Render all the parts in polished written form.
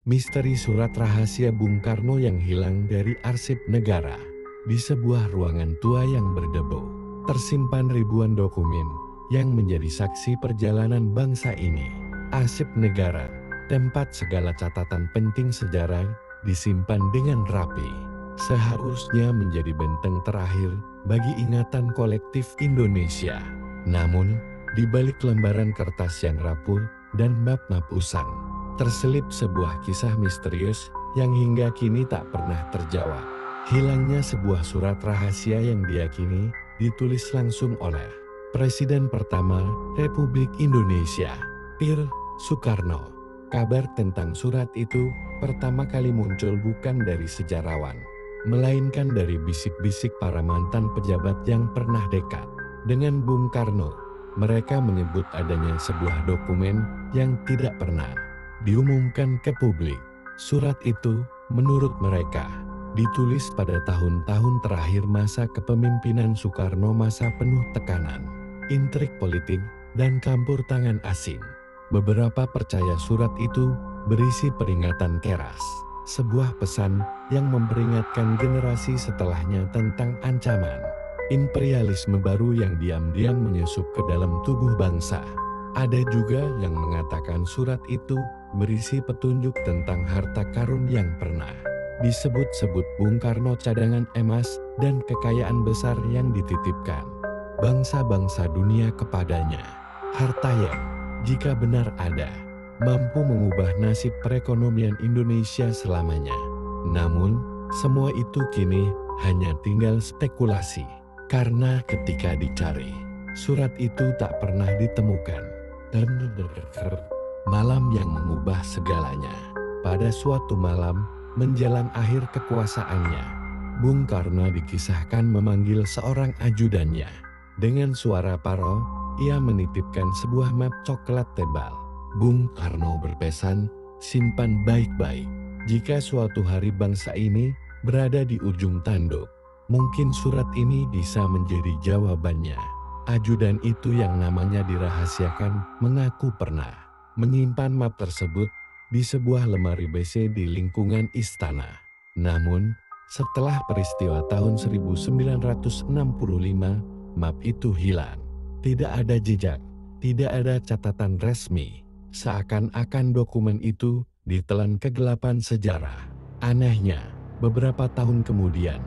Misteri surat rahasia Bung Karno yang hilang dari arsip negara. Di sebuah ruangan tua yang berdebu, tersimpan ribuan dokumen yang menjadi saksi perjalanan bangsa ini. Arsip negara, tempat segala catatan penting sejarah disimpan dengan rapi. Seharusnya menjadi benteng terakhir bagi ingatan kolektif Indonesia. Namun, di balik lembaran kertas yang rapuh dan map-map usang, terselip sebuah kisah misterius yang hingga kini tak pernah terjawab. Hilangnya sebuah surat rahasia yang diyakini ditulis langsung oleh Presiden pertama Republik Indonesia, Pir Soekarno. Kabar tentang surat itu pertama kali muncul bukan dari sejarawan, melainkan dari bisik-bisik para mantan pejabat yang pernah dekat dengan Bung Karno. Mereka menyebut adanya sebuah dokumen yang tidak pernah diumumkan ke publik. Surat itu, menurut mereka, ditulis pada tahun-tahun terakhir masa kepemimpinan Soekarno, masa penuh tekanan, intrik politik, dan campur tangan asing. Beberapa percaya surat itu berisi peringatan keras, sebuah pesan yang memperingatkan generasi setelahnya tentang ancaman imperialisme baru yang diam-diam menyusup ke dalam tubuh bangsa. Ada juga yang mengatakan surat itu berisi petunjuk tentang harta karun yang pernah disebut-sebut Bung Karno, cadangan emas dan kekayaan besar yang dititipkan bangsa-bangsa dunia kepadanya. Harta yang, jika benar ada, mampu mengubah nasib perekonomian Indonesia selamanya. Namun, semua itu kini hanya tinggal spekulasi, karena ketika dicari, surat itu tak pernah ditemukan. Dan malam yang mengubah segalanya. Pada suatu malam, menjelang akhir kekuasaannya, Bung Karno dikisahkan memanggil seorang ajudannya. Dengan suara parau, ia menitipkan sebuah map coklat tebal. Bung Karno berpesan, simpan baik-baik. Jika suatu hari bangsa ini berada di ujung tanduk, mungkin surat ini bisa menjadi jawabannya. Ajudan itu yang namanya dirahasiakan mengaku pernah menyimpan map tersebut di sebuah lemari BC di lingkungan istana. Namun, setelah peristiwa tahun 1965, map itu hilang. Tidak ada jejak, tidak ada catatan resmi. Seakan-akan dokumen itu ditelan kegelapan sejarah. Anehnya, beberapa tahun kemudian,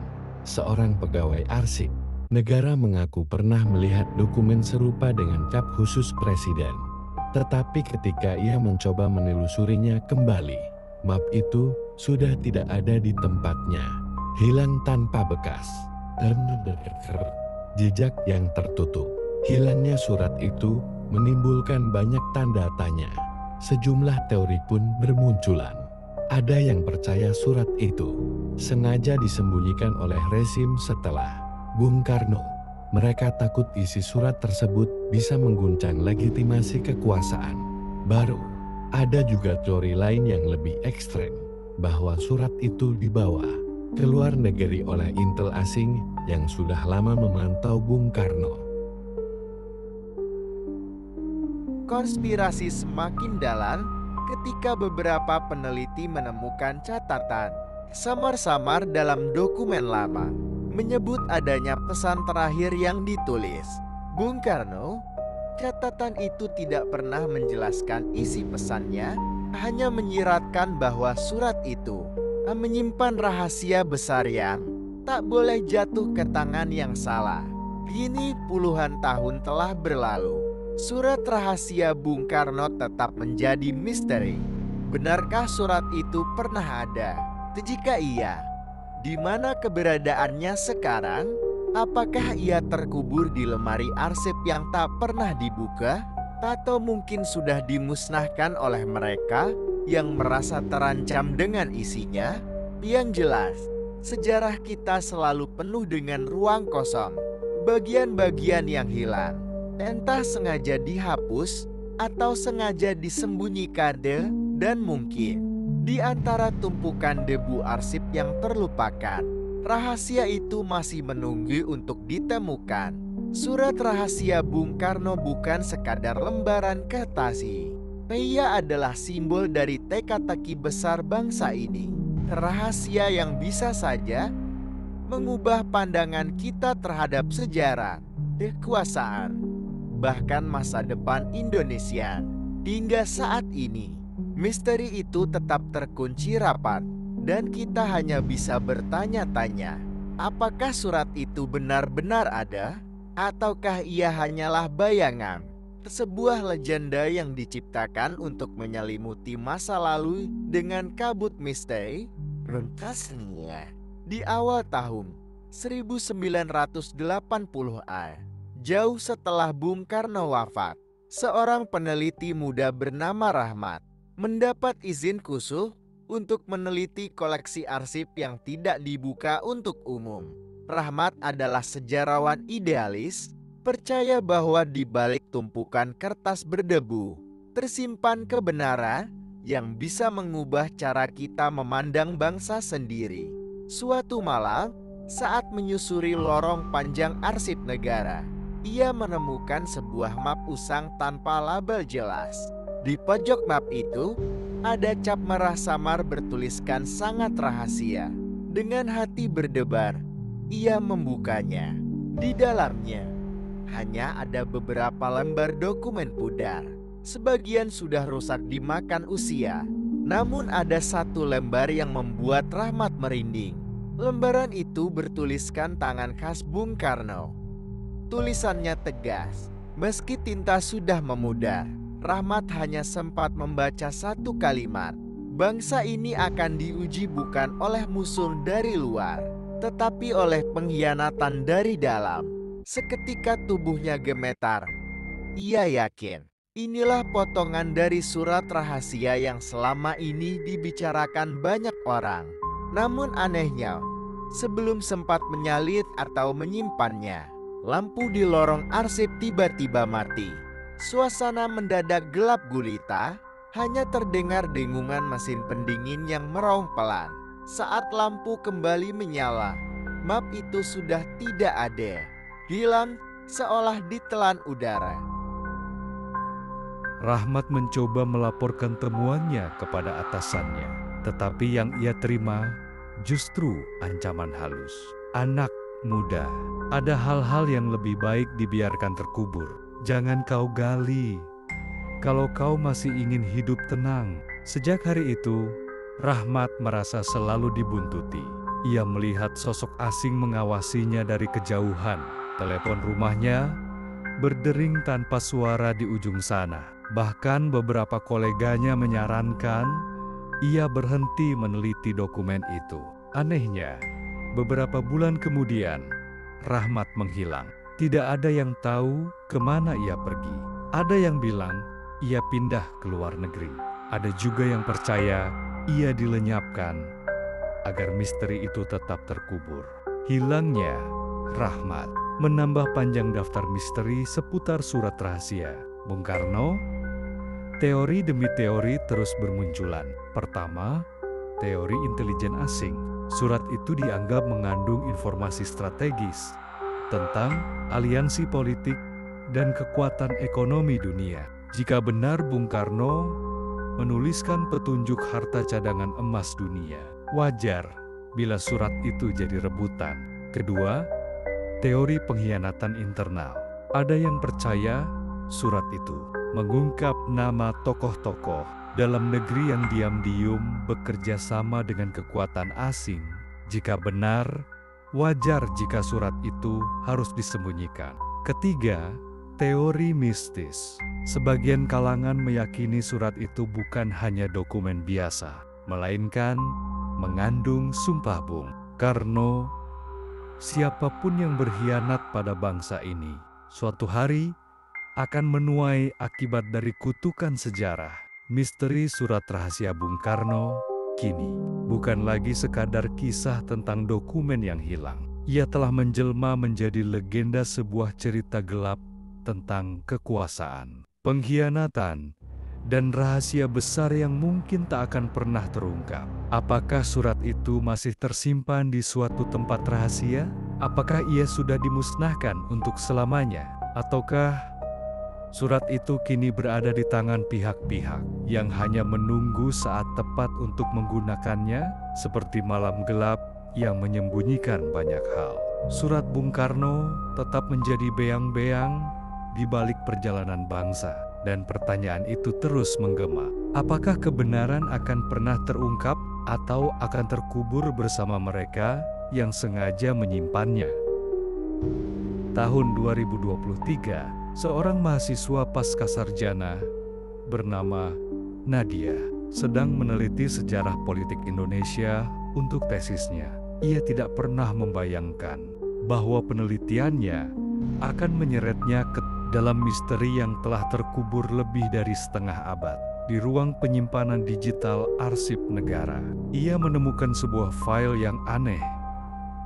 seorang pegawai arsip negara mengaku pernah melihat dokumen serupa dengan cap khusus presiden. Tetapi ketika ia mencoba menelusurinya kembali, map itu sudah tidak ada di tempatnya, hilang tanpa bekas, dan jejak yang tertutup. Hilangnya surat itu menimbulkan banyak tanda tanya. Sejumlah teori pun bermunculan. Ada yang percaya surat itu sengaja disembunyikan oleh rezim setelah Bung Karno. Mereka takut isi surat tersebut bisa mengguncang legitimasi kekuasaan baru. Ada juga teori lain yang lebih ekstrem, bahwa surat itu dibawa ke luar negeri oleh intel asing yang sudah lama memantau Bung Karno. Konspirasi semakin dalam ketika beberapa peneliti menemukan catatan samar-samar dalam dokumen lama menyebut adanya pesan terakhir yang ditulis Bung Karno. Catatan itu tidak pernah menjelaskan isi pesannya, hanya menyiratkan bahwa surat itu menyimpan rahasia besar yang tak boleh jatuh ke tangan yang salah. Kini puluhan tahun telah berlalu, surat rahasia Bung Karno tetap menjadi misteri. Benarkah surat itu pernah ada? Jika iya, di mana keberadaannya sekarang? Apakah ia terkubur di lemari arsip yang tak pernah dibuka? Atau mungkin sudah dimusnahkan oleh mereka yang merasa terancam dengan isinya? Yang jelas, sejarah kita selalu penuh dengan ruang kosong, bagian-bagian yang hilang, entah sengaja dihapus atau sengaja disembunyikan, dan mungkin di antara tumpukan debu arsip yang terlupakan, rahasia itu masih menunggu untuk ditemukan. Surat rahasia Bung Karno bukan sekadar lembaran kertas, Ia adalah simbol dari teka-teki besar bangsa ini. Rahasia yang bisa saja mengubah pandangan kita terhadap sejarah, kekuasaan, bahkan masa depan Indonesia. Hingga saat ini, misteri itu tetap terkunci rapat, dan kita hanya bisa bertanya-tanya, apakah surat itu benar-benar ada, ataukah ia hanyalah bayangan? Sebuah legenda yang diciptakan untuk menyelimuti masa lalu dengan kabut misteri. Rentasnya di awal tahun 1980-an, jauh setelah Bung Karno wafat, seorang peneliti muda bernama Rahmat mendapat izin khusus untuk meneliti koleksi arsip yang tidak dibuka untuk umum. Rahmat adalah sejarawan idealis, percaya bahwa di balik tumpukan kertas berdebu tersimpan kebenaran yang bisa mengubah cara kita memandang bangsa sendiri. Suatu malam, saat menyusuri lorong panjang arsip negara, ia menemukan sebuah map usang tanpa label jelas. Di pojok map itu, ada cap merah samar bertuliskan sangat rahasia. Dengan hati berdebar, ia membukanya. Di dalamnya hanya ada beberapa lembar dokumen pudar. Sebagian sudah rusak dimakan usia. Namun ada satu lembar yang membuat Rahmat merinding. Lembaran itu bertuliskan tangan khas Bung Karno. Tulisannya tegas. Meski tinta sudah memudar, Rahmat hanya sempat membaca satu kalimat. Bangsa ini akan diuji bukan oleh musuh dari luar, tetapi oleh pengkhianatan dari dalam. Seketika tubuhnya gemetar. Ia yakin inilah potongan dari surat rahasia yang selama ini dibicarakan banyak orang. Namun anehnya, sebelum sempat menyalin atau menyimpannya, lampu di lorong arsip tiba-tiba mati. Suasana mendadak gelap gulita, hanya terdengar dengungan mesin pendingin yang meraung pelan. Saat lampu kembali menyala, map itu sudah tidak ada. Hilang seolah ditelan udara. Rahmat mencoba melaporkan temuannya kepada atasannya, tetapi yang ia terima justru ancaman halus. Anak muda, ada hal-hal yang lebih baik dibiarkan terkubur. Jangan kau gali. Kalau kau masih ingin hidup tenang. Sejak hari itu, Rahmat merasa selalu dibuntuti. Ia melihat sosok asing mengawasinya dari kejauhan. Telepon rumahnya berdering tanpa suara di ujung sana. Bahkan beberapa koleganya menyarankan ia berhenti meneliti dokumen itu. Anehnya, beberapa bulan kemudian, Rahmat menghilang. Tidak ada yang tahu kemana ia pergi. Ada yang bilang ia pindah ke luar negeri. Ada juga yang percaya ia dilenyapkan agar misteri itu tetap terkubur. Hilangnya Rahmat menambah panjang daftar misteri seputar surat rahasia Bung Karno. Teori demi teori terus bermunculan. Pertama, teori intelijen asing. Surat itu dianggap mengandung informasi strategis tentang aliansi politik dan kekuatan ekonomi dunia. Jika benar Bung Karno menuliskan petunjuk harta cadangan emas dunia, wajar bila surat itu jadi rebutan. Kedua, teori pengkhianatan internal. Ada yang percaya surat itu mengungkap nama tokoh-tokoh dalam negeri yang diam-diam bekerja sama dengan kekuatan asing. Jika benar, wajar jika surat itu harus disembunyikan. Ketiga, teori mistis. Sebagian kalangan meyakini surat itu bukan hanya dokumen biasa, melainkan mengandung sumpah Bung Karno. Siapapun yang berkhianat pada bangsa ini, suatu hari akan menuai akibat dari kutukan sejarah. Misteri surat rahasia Bung Karno kini bukan lagi sekadar kisah tentang dokumen yang hilang. Ia telah menjelma menjadi legenda sebuah cerita gelap tentang kekuasaan, pengkhianatan, dan rahasia besar yang mungkin tak akan pernah terungkap. Apakah surat itu masih tersimpan di suatu tempat rahasia? Apakah ia sudah dimusnahkan untuk selamanya? Ataukah Surat itu kini berada di tangan pihak-pihak yang hanya menunggu saat tepat untuk menggunakannya, seperti malam gelap yang menyembunyikan banyak hal. Surat Bung Karno tetap menjadi beang-beang di balik perjalanan bangsa, dan pertanyaan itu terus menggema. Apakah kebenaran akan pernah terungkap atau akan terkubur bersama mereka yang sengaja menyimpannya? Tahun 2023, seorang mahasiswa pascasarjana bernama Nadia sedang meneliti sejarah politik Indonesia untuk tesisnya. Ia tidak pernah membayangkan bahwa penelitiannya akan menyeretnya ke dalam misteri yang telah terkubur lebih dari setengah abad. Di ruang penyimpanan digital arsip negara, ia menemukan sebuah file yang aneh.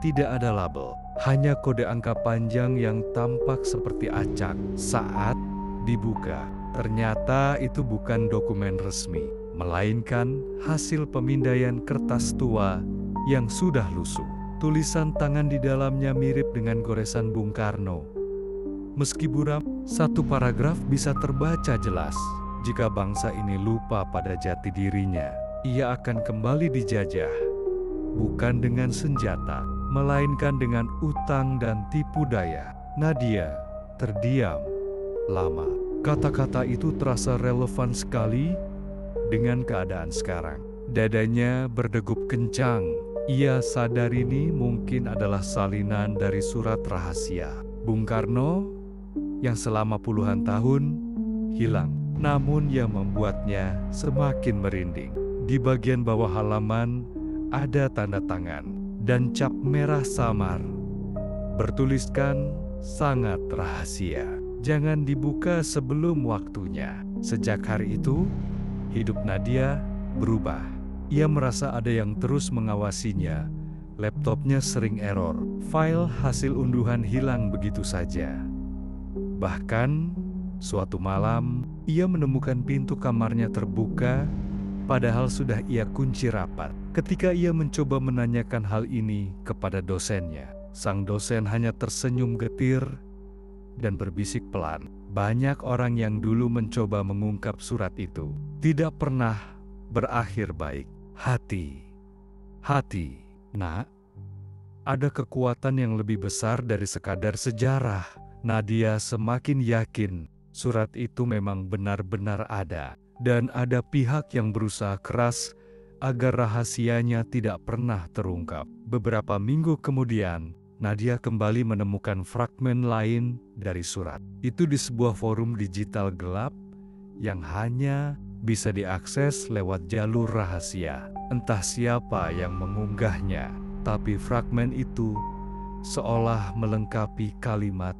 Tidak ada label, hanya kode angka panjang yang tampak seperti acak. Saat dibuka, ternyata itu bukan dokumen resmi, melainkan hasil pemindaian kertas tua yang sudah lusuh. Tulisan tangan di dalamnya mirip dengan goresan Bung Karno. Meski buram, satu paragraf bisa terbaca jelas. Jika bangsa ini lupa pada jati dirinya, ia akan kembali dijajah. Bukan dengan senjata, melainkan dengan utang dan tipu daya. Nadia terdiam lama. Kata-kata itu terasa relevan sekali dengan keadaan sekarang. Dadanya berdegup kencang. Ia sadar ini mungkin adalah salinan dari surat rahasia Bung Karno yang selama puluhan tahun hilang, namun yang membuatnya semakin merinding. Di bagian bawah halaman ada tanda tangan dan cap merah samar bertuliskan sangat rahasia. Jangan dibuka sebelum waktunya. Sejak hari itu, hidup Nadia berubah. Ia merasa ada yang terus mengawasinya. Laptopnya sering error. File hasil unduhan hilang begitu saja. Bahkan, suatu malam, ia menemukan pintu kamarnya terbuka, padahal sudah ia kunci rapat. Ketika ia mencoba menanyakan hal ini kepada dosennya, sang dosen hanya tersenyum getir dan berbisik pelan. Banyak orang yang dulu mencoba mengungkap surat itu tidak pernah berakhir baik. Hati, nak, ada kekuatan yang lebih besar dari sekadar sejarah. Nadia semakin yakin surat itu memang benar-benar ada, dan ada pihak yang berusaha keras agar rahasianya tidak pernah terungkap. Beberapa minggu kemudian, Nadia kembali menemukan fragmen lain dari surat. Itu di sebuah forum digital gelap yang hanya bisa diakses lewat jalur rahasia. Entah siapa yang mengunggahnya, tapi fragmen itu seolah melengkapi kalimat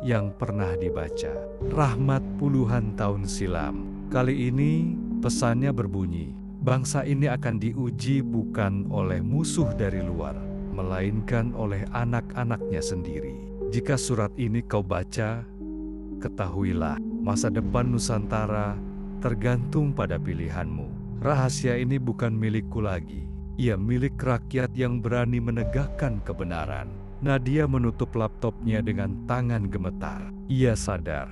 yang pernah dibaca Rahmat puluhan tahun silam. Kali ini pesannya berbunyi, bangsa ini akan diuji bukan oleh musuh dari luar, melainkan oleh anak-anaknya sendiri. Jika surat ini kau baca, ketahuilah masa depan Nusantara tergantung pada pilihanmu. Rahasia ini bukan milikku lagi. Ia milik rakyat yang berani menegakkan kebenaran. Nadia menutup laptopnya dengan tangan gemetar. Ia sadar,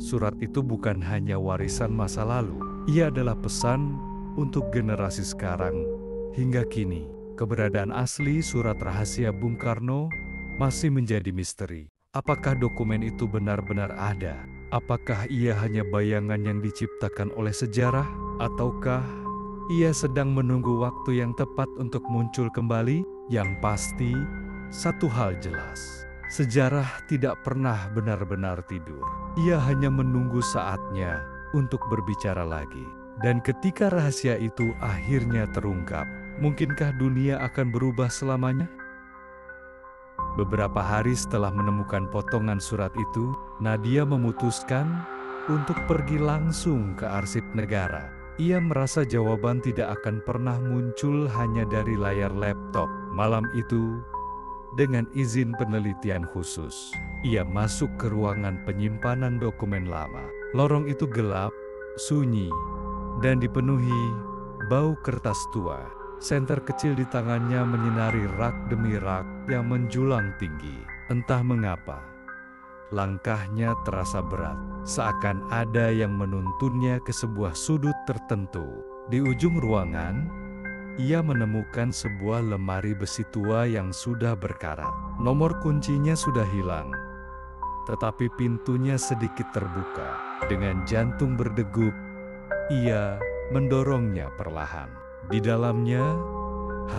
surat itu bukan hanya warisan masa lalu. Ia adalah pesan untuk generasi sekarang. Hingga kini, keberadaan asli surat rahasia Bung Karno masih menjadi misteri. Apakah dokumen itu benar-benar ada? Apakah ia hanya bayangan yang diciptakan oleh sejarah? Ataukah ia sedang menunggu waktu yang tepat untuk muncul kembali? Yang pasti, satu hal jelas, sejarah tidak pernah benar-benar tidur. Ia hanya menunggu saatnya untuk berbicara lagi. Dan ketika rahasia itu akhirnya terungkap, mungkinkah dunia akan berubah selamanya? Beberapa hari setelah menemukan potongan surat itu, Nadia memutuskan untuk pergi langsung ke arsip negara. Ia merasa jawaban tidak akan pernah muncul hanya dari layar laptop. Malam itu, dengan izin penelitian khusus, ia masuk ke ruangan penyimpanan dokumen lama. Lorong itu gelap, sunyi, dan dipenuhi bau kertas tua. Senter kecil di tangannya menyinari rak demi rak yang menjulang tinggi. Entah mengapa, Langkahnya terasa berat, seakan ada yang menuntunnya ke sebuah sudut tertentu. Di ujung ruangan, ia menemukan sebuah lemari besi tua yang sudah berkarat. Nomor kuncinya sudah hilang, tetapi pintunya sedikit terbuka. Dengan jantung berdegup, ia mendorongnya perlahan. Di dalamnya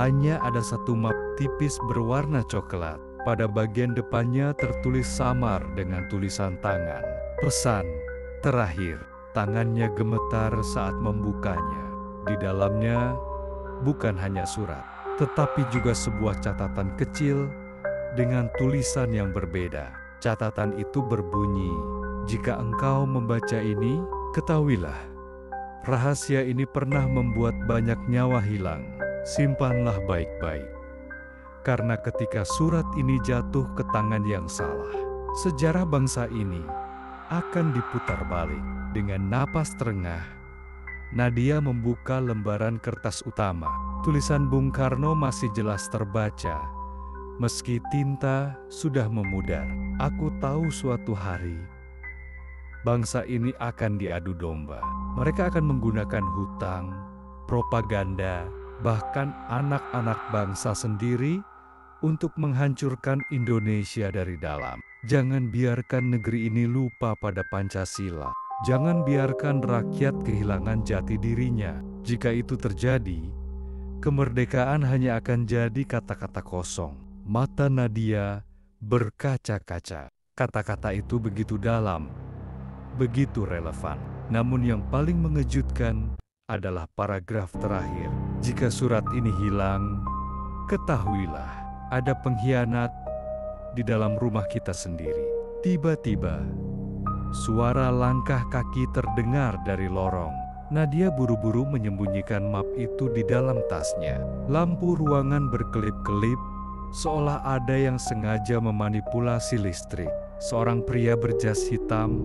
hanya ada satu map tipis berwarna coklat. Pada bagian depannya tertulis samar dengan tulisan tangan. Pesan terakhir. Tangannya gemetar saat membukanya. Di dalamnya bukan hanya surat, tetapi juga sebuah catatan kecil dengan tulisan yang berbeda. Catatan itu berbunyi, "Jika engkau membaca ini, ketahuilah, rahasia ini pernah membuat banyak nyawa hilang. Simpanlah baik-baik. Karena ketika surat ini jatuh ke tangan yang salah, sejarah bangsa ini akan diputar balik." Dengan napas terengah, Nadia membuka lembaran kertas utama. Tulisan Bung Karno masih jelas terbaca, meski tinta sudah memudar. "Aku tahu suatu hari bangsa ini akan diadu domba. Mereka akan menggunakan hutang, propaganda, bahkan anak-anak bangsa sendiri untuk menghancurkan Indonesia dari dalam. Jangan biarkan negeri ini lupa pada Pancasila. Jangan biarkan rakyat kehilangan jati dirinya. Jika itu terjadi, kemerdekaan hanya akan jadi kata-kata kosong." Mata Nadia berkaca-kaca. Kata-kata itu begitu dalam, begitu relevan. Namun yang paling mengejutkan adalah paragraf terakhir. "Jika surat ini hilang, ketahuilah ada pengkhianat di dalam rumah kita sendiri." Tiba-tiba, suara langkah kaki terdengar dari lorong. Nadia buru-buru menyembunyikan map itu di dalam tasnya. Lampu ruangan berkelip-kelip, seolah ada yang sengaja memanipulasi listrik. Seorang pria berjas hitam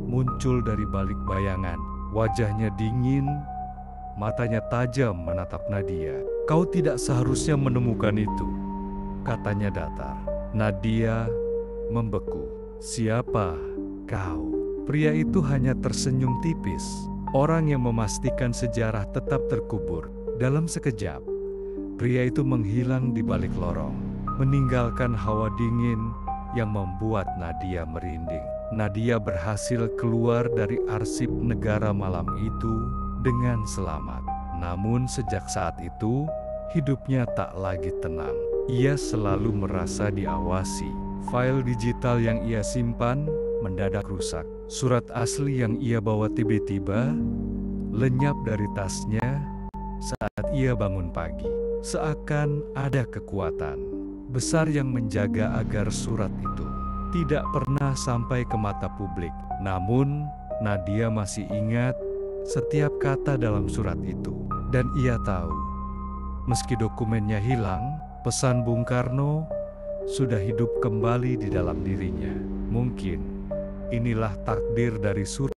muncul dari balik bayangan. Wajahnya dingin, matanya tajam menatap Nadia. "Kau tidak seharusnya menemukan itu," katanya datar. Nadia membeku. "Siapa kau?" Pria itu hanya tersenyum tipis. Orang yang memastikan sejarah tetap terkubur. Dalam sekejap, pria itu menghilang di balik lorong, meninggalkan hawa dingin yang membuat Nadia merinding. Nadia berhasil keluar dari arsip negara malam itu dengan selamat. Namun sejak saat itu, hidupnya tak lagi tenang. Ia selalu merasa diawasi. File digital yang ia simpan mendadak rusak. Surat asli yang ia bawa tiba-tiba lenyap dari tasnya saat ia bangun pagi. Seakan ada kekuatan besar yang menjaga agar surat itu tidak pernah sampai ke mata publik. Namun, Nadia masih ingat setiap kata dalam surat itu. Dan ia tahu, meski dokumennya hilang, pesan Bung Karno sudah hidup kembali di dalam dirinya. Mungkin inilah takdir dari surat